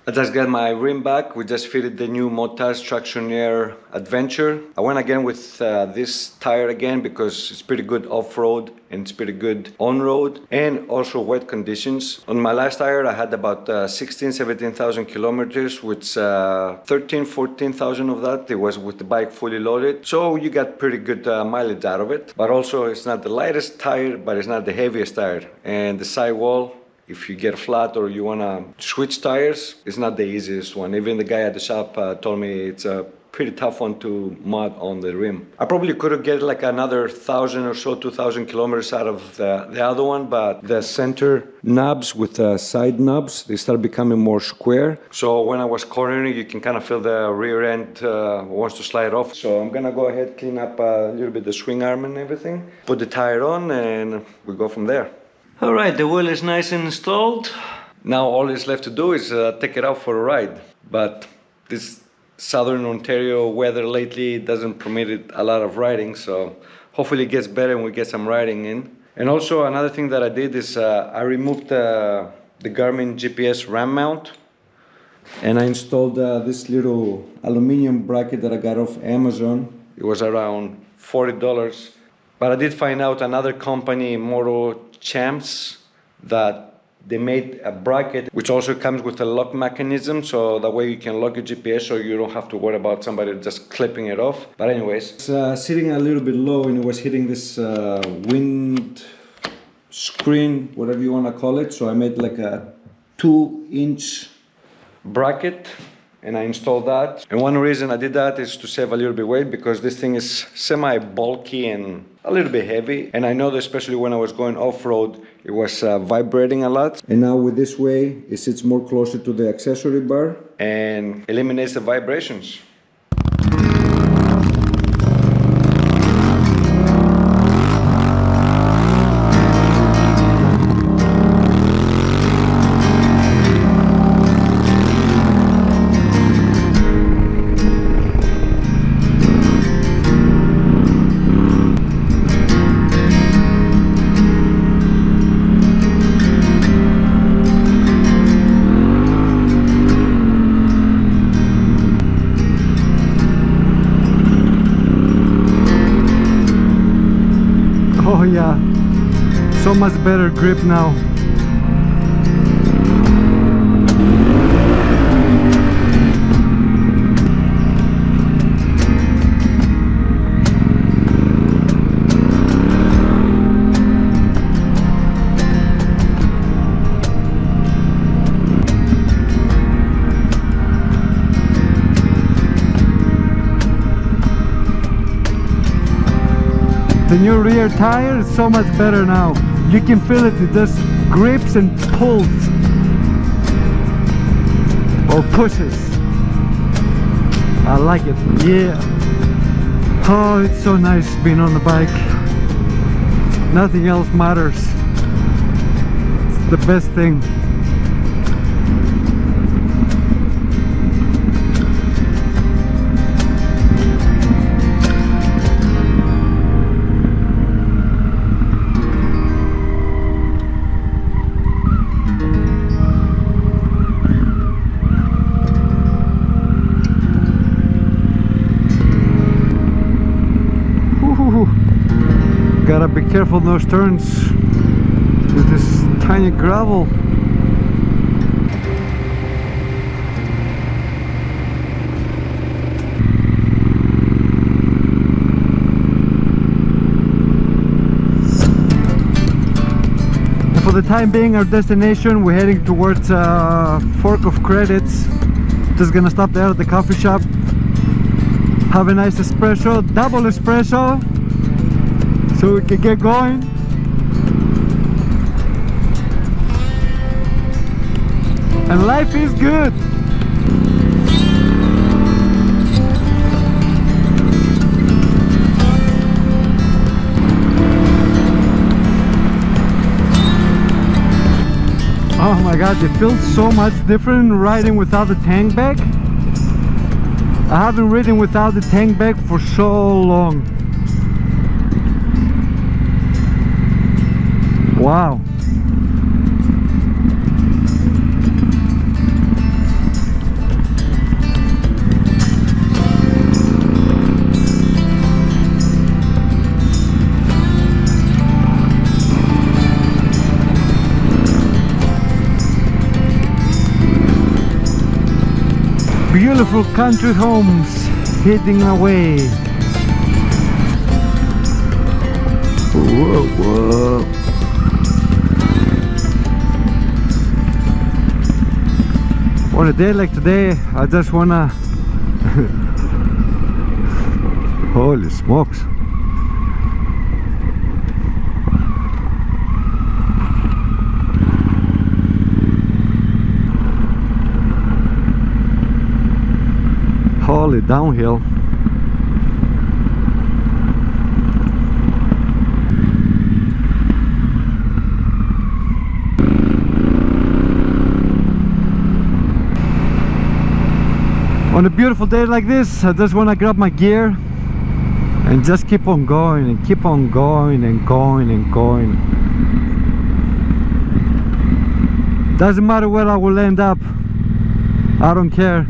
I just got my rim back. We just fitted the new Motoz Tractionator Adventure. I went again with this tire again because it's pretty good off-road and it's pretty good on-road and also wet conditions. On my last tire I had about 17,000 kilometers, with 14,000 of that it was with the bike fully loaded. So you got pretty good mileage out of it. But also it's not the lightest tire, but it's not the heaviest tire. And the sidewall, if you get flat or you want to switch tires, it's not the easiest one. Even the guy at the shop told me it's a pretty tough one to mod on the rim. I probably could have get like another 1,000 or so, 2,000 kilometers out of the other one, but the center knobs with the side knobs, they start becoming more square. So when I was cornering, you can kind of feel the rear end wants to slide off. So I'm gonna go ahead, clean up a little bit the swing arm and everything, put the tire on, and we go from there. All right, the wheel is nice and installed. Now all is left to do is take it out for a ride. But this Southern Ontario weather lately doesn't permit it a lot of riding, so hopefully it gets better and we get some riding in. And also another thing that I did is I removed the Garmin GPS RAM mount, and I installed this little aluminum bracket that I got off Amazon. It was around $40. But I did find out another company, Motoz Champs, that they made a bracket which also comes with a lock mechanism, so that way you can lock your GPS so you don't have to worry about somebody just clipping it off. But anyways, it's sitting a little bit low and it was hitting this wind screen, whatever you want to call it. So I made like a 2-inch bracket and I installed that. And one reason I did that is to save a little bit weight, because this thing is semi-bulky and a little bit heavy. And I know that especially when I was going off-road, it was vibrating a lot. And now with this way, it sits more closer to the accessory bar and eliminates the vibrations. Oh yeah, so much better grip now. The new rear tire is so much better now. You can feel it, it just grips and pulls or pushes. I like it, yeah. Oh, it's so nice being on the bike. Nothing else matters. It's the best thing. Gotta be careful in those turns with this tiny gravel. And for the time being, our destination, we're heading towards Fork of Credits. Just gonna stop there at the coffee shop, have a nice espresso, double espresso, so we can get going. And life is good. Oh my god, it feels so much different riding without the tank bag. I haven't ridden without the tank bag for so long. Wow. beautiful country homes heading away. Whoa, whoa. On a day like today, I just wanna holy smokes. Holy downhill. On a beautiful day like this, I just want to grab my gear and just keep on going and keep on going and going and going. Doesn't matter where I will end up, I don't care.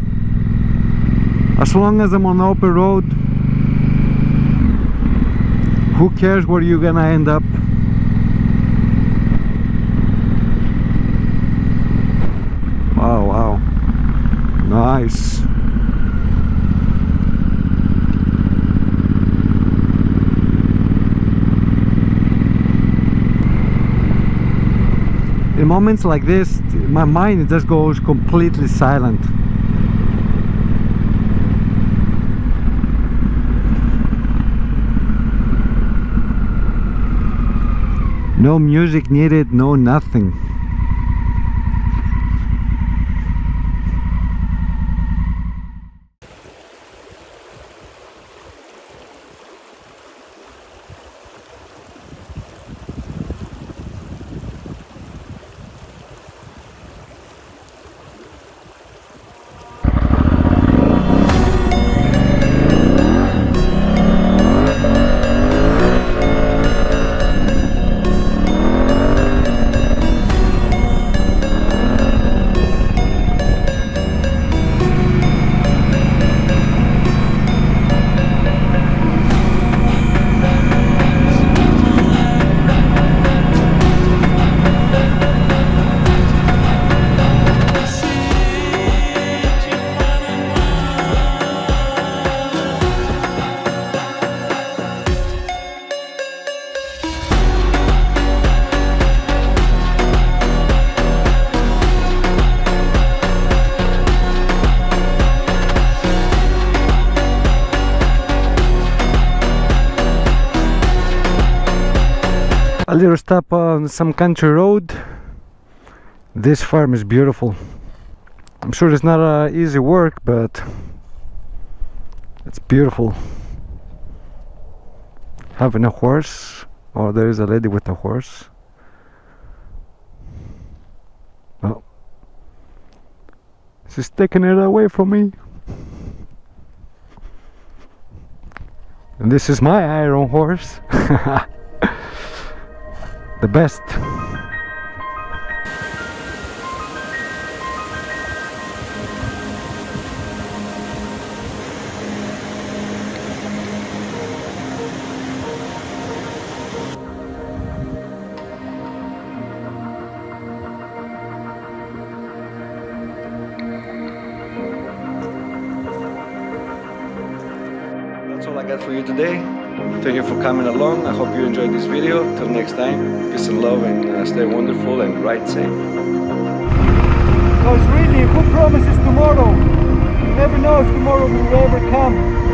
As long as I'm on the open road, who cares where you're gonna end up? Wow, wow, nice. In moments like this, my mind just goes completely silent. No music needed, no nothing. A little stop on some country road. This farm is beautiful. I'm sure it's not easy work, but it's beautiful. Having a horse. Oh, there is a lady with a horse. Oh, she's taking it away from me. And this is my iron horse. The best. That's all I got for you today. Thank you for coming along. I hope you enjoyed this video. Till next time, peace and love, and stay wonderful and ride safe. Because really, who promises tomorrow? You never know if tomorrow will ever come.